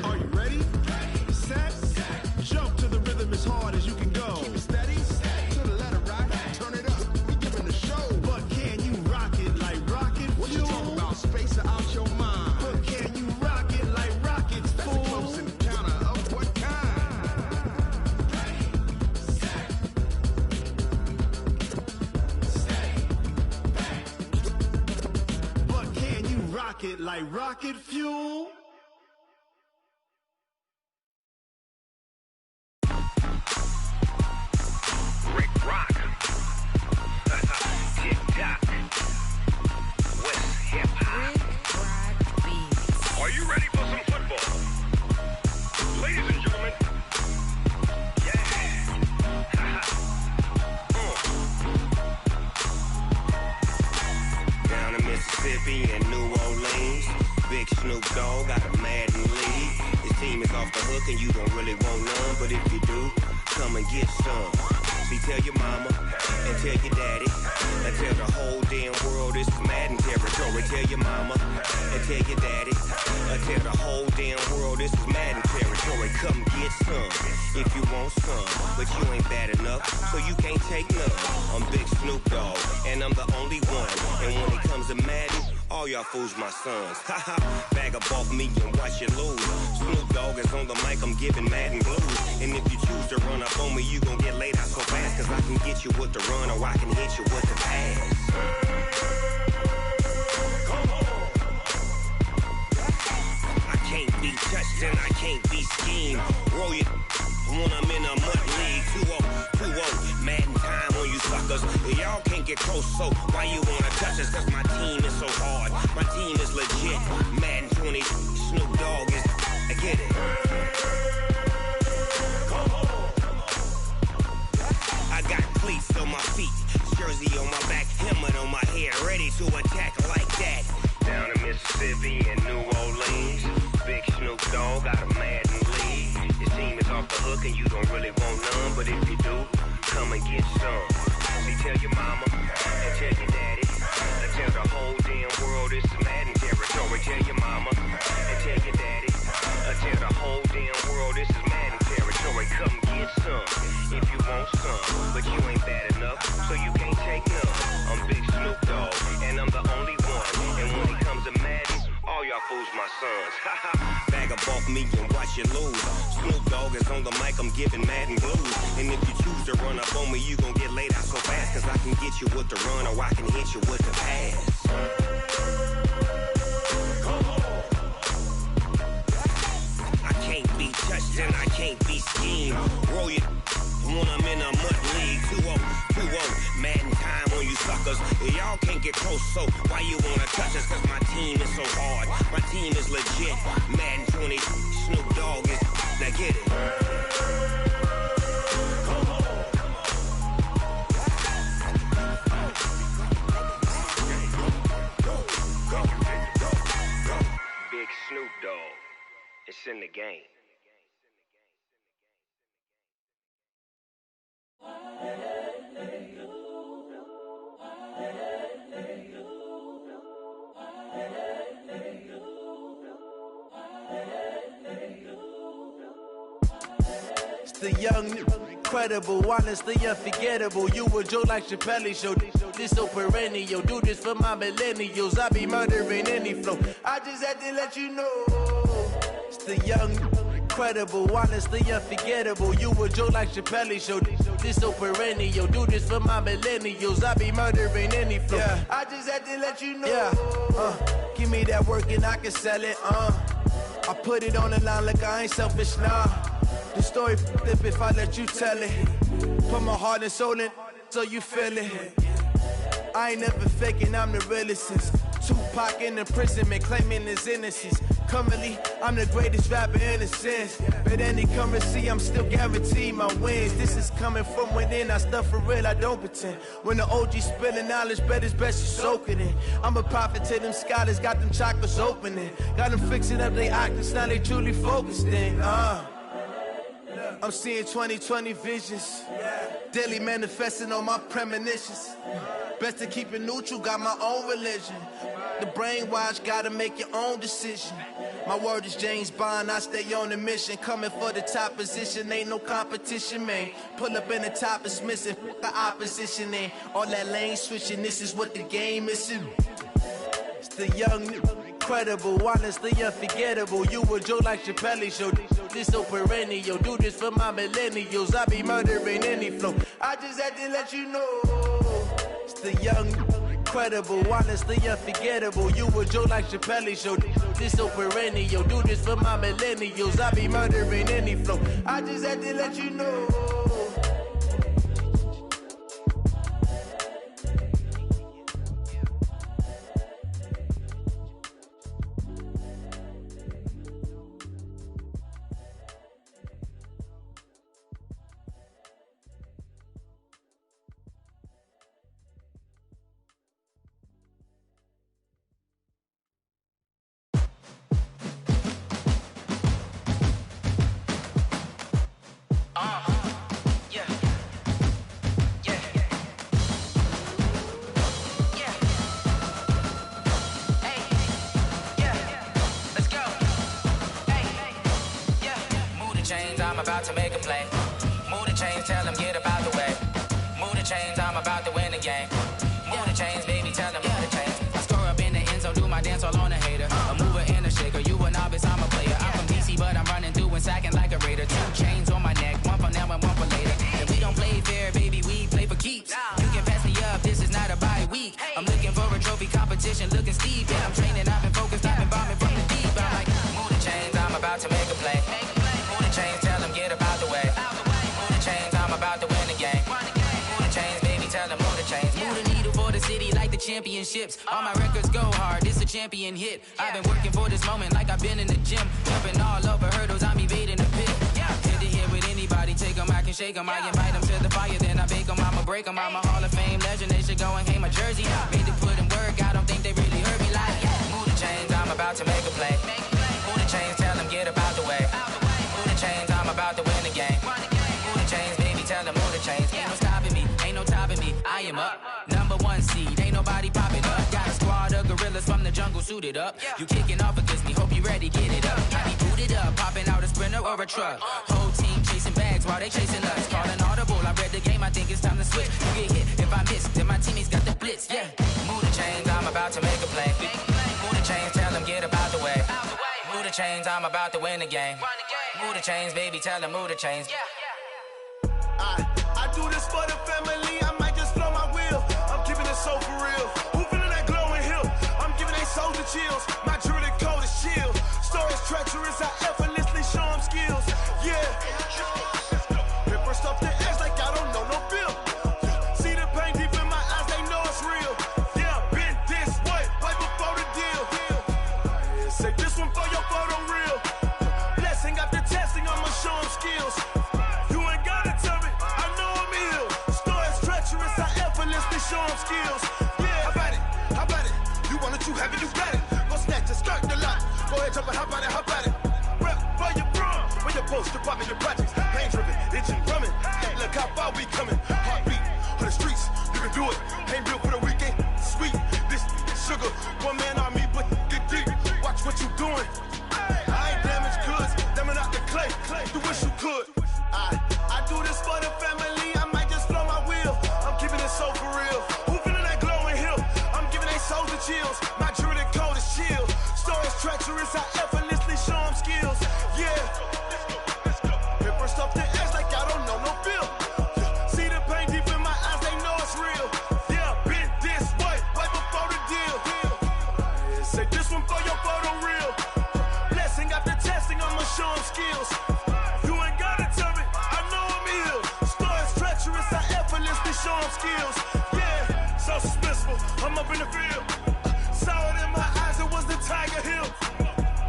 Are you ready? Set, jump to the rhythm as hard as you can go. Keep it steady, to the letter right. Turn it up, we giving a show. But can you rock it like rocket fuel? What you talking about, space or out your mind? But can you rock it like rockets, fool? That's a close encounter of what kind? Ready, set, steady, back. But can you rock it like rocket fuel? Rick Rock. Tick-tock. West hip-hop. Are you ready for some football? Ladies and gentlemen. Down in Mississippi and New Orleans, Big Snoop Dogg got a Madden league. His team is off the hook and you don't really want none, but if you do, come and get some. See, tell your mama and tell your daddy and tell the whole damn world this is Madden territory. Tell your mama and tell your daddy and tell the whole damn world this is Madden territory. Come get some if you want some, but you ain't bad enough, so you can't take none. I'm Big Snoop Dogg and I'm the only one. And when it comes to Madden, all y'all fools my sons. Haha, bag up off me and watch you lose. Snoop Dogg is on the mic, I'm giving Madden blues. And if you choose to run up on me, you gon' get laid out so fast. Cause I can get you with the run or I can hit you with the pass. Come on. I can't be touched and I can't be schemed. Roll you when I'm in a mud league. 2-0, Madden time on you suckers. Y'all can't get close, so why you wanna touch us? Cause my team is so hard, my team is legit. Madden 20, Snoop Dogg is, I get it. Come on. I got cleats on my feet, jersey on my back, helmet on my head, ready to attack like that. Down in Mississippi and New Orleans, Big Snoop Dogg got a Madden league. Your team is off the hook and you don't really want none, but if you do, come and get some. See, tell your mama and tell your daddy and tell the whole damn world this is Madden territory. Tell your mama and tell your daddy and tell the whole damn world this is Madden territory. Come get some if you want some, but you ain't bad enough, so you can't take none. I'm Big Snoop Dogg and I'm the only one. And when it comes to Madden, all y'all fools my sons. Bag up off me and watch you lose. Snoop Dogg is on the mic, I'm giving Madden blues. And if you choose to run up on me, you gon' get laid out so fast. Cause I can get you with the run or I can hit you with the pass. Come on. and I can't be schemed. Roll it when I'm in a mud league. 2-0, Madden time on you suckers. Y'all can't get close, so why you wanna touch us? Cause my team is so hard, my team is legit. Madden 20, Snoop Dogg is, now get it. Big Snoop Dogg, it's in the game. It's the young, incredible, honestly unforgettable. You a joke like Chappelle Show. This so perennial. Do this for my millennials. I be murdering any flow. I just had to let you know. It's the young, incredible, honestly unforgettable. You a joke like Chappelle Show. This so perennial. Do this for my millennials. I be murdering any flow. Yeah. I just had to let you know. Yeah. Give me that work and I can sell it. I put it on the line like I ain't selfish, nah. The story flip if I let you tell it. Put my heart and soul in so you feel it. I ain't never faking, I'm the realest since Tupac in imprisonment, claiming his innocence. Currently, I'm the greatest rapper in a sense. But any currency, I'm still guaranteed my wins. This is coming from within, I stuff for real, I don't pretend. When the OG spilling knowledge, bet it's best you soak it in. I'm a prophet to them scholars, got them chakras opening. Got them fixing up their octaves, now they truly focused in. I'm seeing 2020 visions, daily manifesting on my premonitions. Best to keep it neutral, got my own religion. The brainwash, gotta make your own decision. My word is James Bond, I stay on a mission. Coming for the top position, ain't no competition, man. Pull up in the top is missing, the opposition ain't. All that lane switching, this is what the game is. It's the young, incredible, honestly unforgettable. You a joke like Chappelle Show. This so perennial. Do this for my millennials. I be murdering any flow. I just had to let you know. It's the young, incredible, honestly unforgettable. You a joke like Chappelle Show. This so perennial. Do this for my millennials. I be murdering any flow. I just had to let you know. I'm about to make a play. Move the chains, tell them get about the way. Move the chains, I'm about to win the game. Move the chains, baby, tell them move the chains. I score up in the end zone, do my dance all on a hater. A mover and a shaker, you a novice, I'm a player. I'm from DC, but I'm running through and sacking like a raider. 2 chains on my neck, one for now and one for later. And we don't play fair, baby, we play for keeps. You can pass me up, this is not a bye week. I'm looking for a trophy competition, looking steep. Yeah, I'm training, I've been focused, I've been bombing from the deep. I'm like, move the chains, I'm about to make a play. Move the chains, tell them get about the way. Move the chains, I'm about to win the game. Move the chains, baby, tell them move the chains. Move the needle for the city like the championships. All my records go hard, it's a champion hit. I've been working for this moment like I've been in the gym. Jumping all over hurdles, I'm evading the pit. Hit to hit with anybody, take them, I can shake them. I invite them to the fire, then I bake them, I'ma break them. I'm a Hall of Fame legend, they should go and hang my jersey. Made to put in work, I don't think they really heard me like, move the chains, I'm about to make a play. Move the chains, tell them get about the way. Move the chains, I'm about to win the game. Move the chains, baby, tell them move the chains. Ain't no stopping me, ain't no topping me, I am up. Number 1 seed, ain't nobody popping up. Got a squad of gorillas from the jungle suited up. You kicking off against me, hope you ready, get it up. I be booted up, popping out a Sprinter or a truck. Whole team chasing bags while they chasing us. Calling audible, I read the game, I think it's time to switch. You get hit, if I miss, then my teammates got the blitz, Move the chains, I'm about to make a play. Move the chains, tell them get about the way. Move the chains, I'm about to win the game. Move the chains, baby, tell them move the chains. I do this for the family, I might just blow my wheel. I'm keeping it so for real. Who feeling that glowing hill? I'm giving they soldier chills. My jewelry code is chill. Stories treacherous, I effortlessly show them skills. for your photo real. Blessing after testing, I'ma show them skills. You ain't gotta tell me, I know I'm ill. Stories treacherous, I effortlessly show them skills. Yeah, how about it? You want it, you have it, you got it. Go snatch it, skirt the lot. Go ahead, jump it, how about it? Rep for your brum, for your post, department, your projects. Pain driven, itching, drumming. Hey, look how far we coming. Heartbeat on the streets, you can do it. Ain't built for the weekend, sweet. This sugar, one man army, but get deep. Watch what you doing. I ain't damaged goods, damn out the clay. You wish you could. I do this for the family. I might just blow my wheel. I'm keeping it so for real. Who feeling that glowing hill? I'm giving they souls the chills. My druidic code is chill. Stories treacherous, I effortlessly show them skills. Yeah. Paper stuff to edge like I don't know no feel. See the pain deep in my eyes, they know it's real. Yeah, been this way, right before the deal. Say this one for your photo real. Blessing after testing, I'ma show them skills. You ain't gotta tell me, I know I'm ill. Stories treacherous, I effortlessly show them skills. Yeah, so suspenseful, I'm up in the field. Saw it in my eyes, it was the Tiger Hill.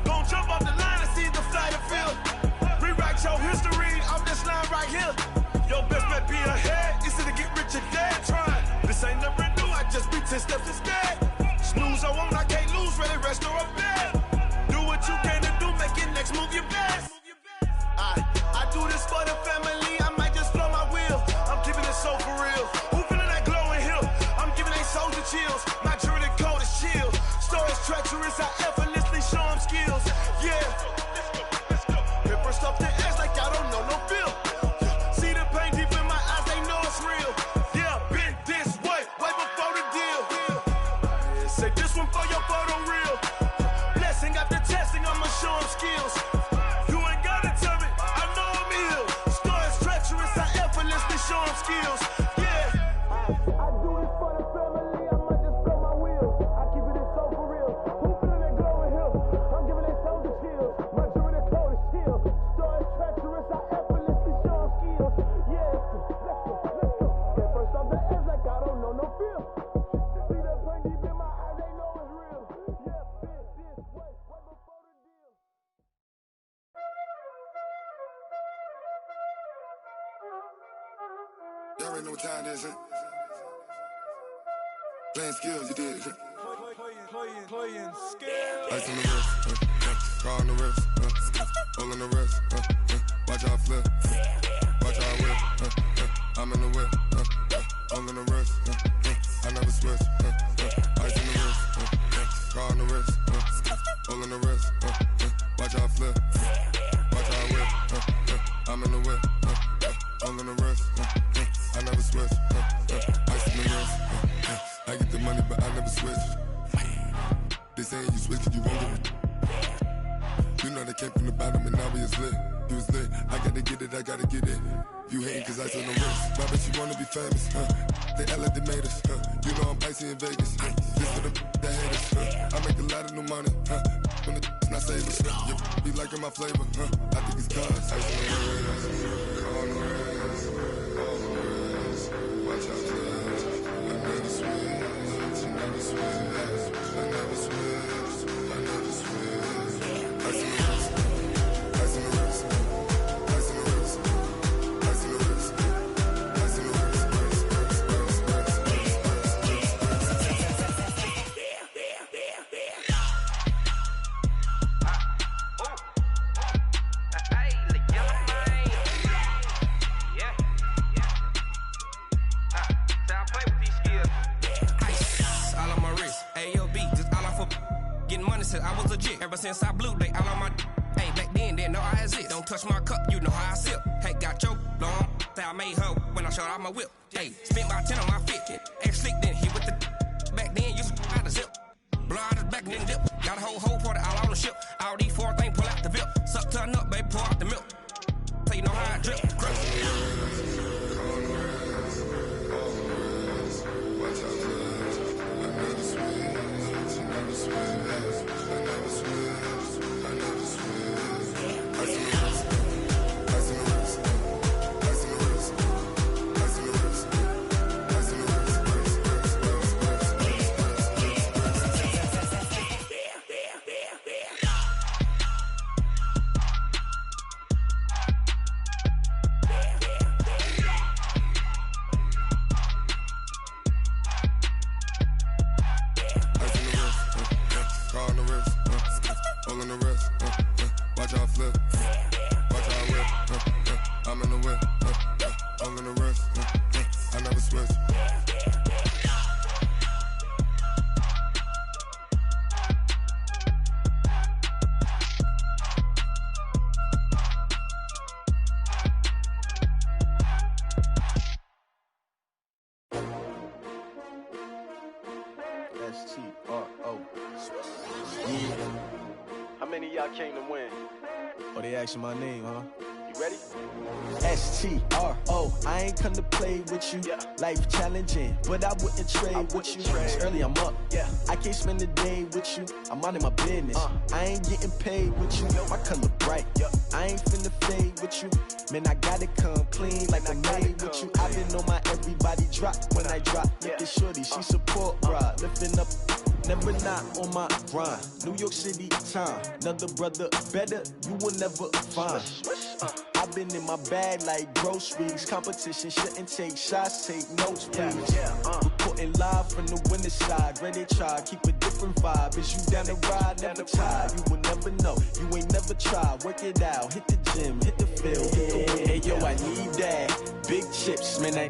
Gon' jump off the line and see the flight of field. Rewrite your history off this line right here. Your best bet be ahead, easy to get rich or dead. Trying, this ain't never new, I just be 10 steps instead. Snooze I won't, I can't lose, ready, rest or a bed. Do what you can to do, make it next move your best. I do this for the family, I might just blow my wheel. I'm keeping it so for real. Who feeling that glowing hill? I'm giving they souls the chills. My druidic code is chill. Stories treacherous, I effortlessly show them skills. Yeah. Paper stuff to edge like I don't know no feel. See the pain deep in my eyes, they know it's real. Yeah, been this way, way before the deal. Say this one for your photo real. Blessing after testing, I'ma show them skills. You ain't gotta tell me, I know I'm ill. Stories treacherous, I effortlessly show them skills. Yeah. I do this for the family, I might just blow my wheel. I keep it so for real. Who feeling that glowing hill? I'm giving they souls the chills. My druidic code is chill. Stories treacherous, I effortlessly show them skills. Yeah, let's go. Get first off the edge like I don't know no feel. See that pain deep in my eyes, they know it's real. Yeah, been this way, way before the deal. Y'all already know what time it is, huh? Playing skills, you did, huh? Playing skills. Ice on the wrist, car on the wrist, hole in the wrist, watch out flip, watch out whip, I'm in the whip, hole in the wrist, I never switch, ice on the wrist, car on the wrist, hole in the wrist, watch out flip, watch out whip, I'm in the whip, hole in the wrist, I never switch, ice on the wrist, I get the money but I never switch. They saying you switch 'cause you won't get it. You know they came from the bottom and now we is lit. You was lit, I gotta get it, I gotta get it. You hating 'cause I on the wrist. Why bet you wanna be famous, huh? They act like they made us, huh? You know I'm icy in Vegas, This for the that hate us, I make a lot of new money, huh? When the not save us, you be liking my flavor, huh? I think it's cause I on the wrist, on the wrist, on the wrist. Watch out, please. I never switch, I never switch. I never switch, I never switch. Ice in the wrist, ice in the wrist, ice in the wrist, ice in the wrist, ice in the wrist, I was legit. Ever since I blew, they all on my hey, back then, didn't know I exist. Don't touch my cup, you know how I sip. Hey, got your long, I made her when I showed out my whip. Hey, spent about 10 on my fit. Ex-slick, then hit with the back then, used to out the zip. Blow out his back, then dip. Got a whole party all on the ship. All these four things, pull out the VIP. Suck to a nut, baby, pour out the milk. So you know how I drip. Watch out flip. Watch out whip. I'm in the whip. I'm in the wrist. I never switch. S-T-R-O. Yeah. How many of y'all came to win? Oh, they asking my name, huh? You ready? S-T-R-O. I ain't come to play with you. Yeah. Life challenging, but I wouldn't trade with you. It's early, I'm up. Yeah. I can't spend the day with you. I'm minding my business. I ain't getting paid with you. My color bright. I ain't finna fade with you. Man, I gotta come clean like I'm made with you. I been on my everybody drop when I drop. Look at shorty, she support ride. Lifting up, never not on my grind. New York City time. Another brother better, you will never find. I've been in my bag like groceries. Competition shouldn't take shots, take notes, please. Reporting live from the winning side. Ready to try, keep a different vibe. Is you down the ride, never tired. You will never know, you ain't never tried. Work it out, hit the gym, hit the field, hit the win. Hey yo, I need that. Big chips, man, I